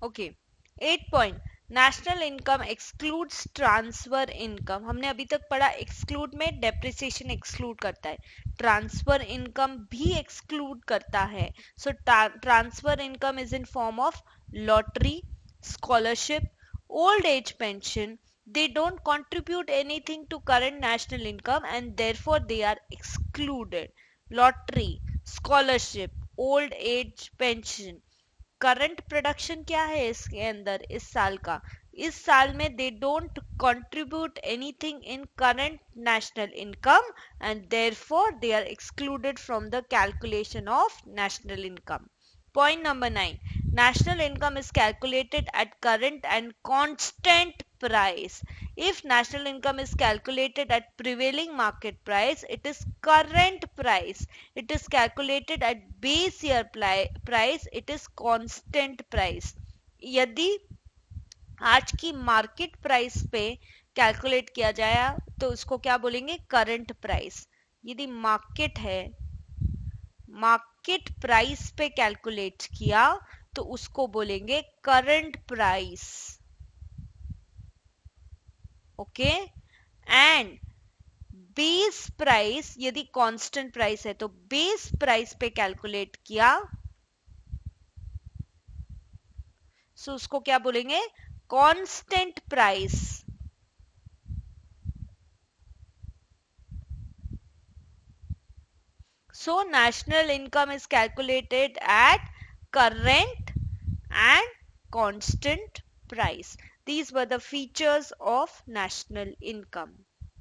Okay, 8 point, national income excludes transfer income. हमने अभी तक पढ़ा एक्सक्लूड में डेप्रिसिएशन एक्सक्लूड करता है, ट्रांसफर इनकम भी एक्सक्लूड करता है। सो transfer income is in form of lottery, scholarship, old age pension. They don't contribute anything to current national income and therefore they are excluded. Lottery, scholarship, old age pension, current production क्या है इसके अंदर इस साल का, इस साल में they don't contribute anything in current national income and therefore they are excluded from the calculation of national income. Point number 9. National income is calculated at current and constant price. If national income is calculated at prevailing market price, it is current price. It is calculated at base year price, it is constant price. यदि आज की market price पे calculate किया जाए तो उसको क्या बोलेंगे, करंट प्राइस. यदि मार्केट है, मार्केट प्राइस पे कैलकुलेट किया तो उसको बोलेंगे current price. Okay, and base price, यदि कांस्टेंट प्राइस है तो बेस प्राइस पे कैलकुलेट किया सो उसको क्या बोलेंगे, constant price. So national income is calculated at current and constant price. These were the features of national income.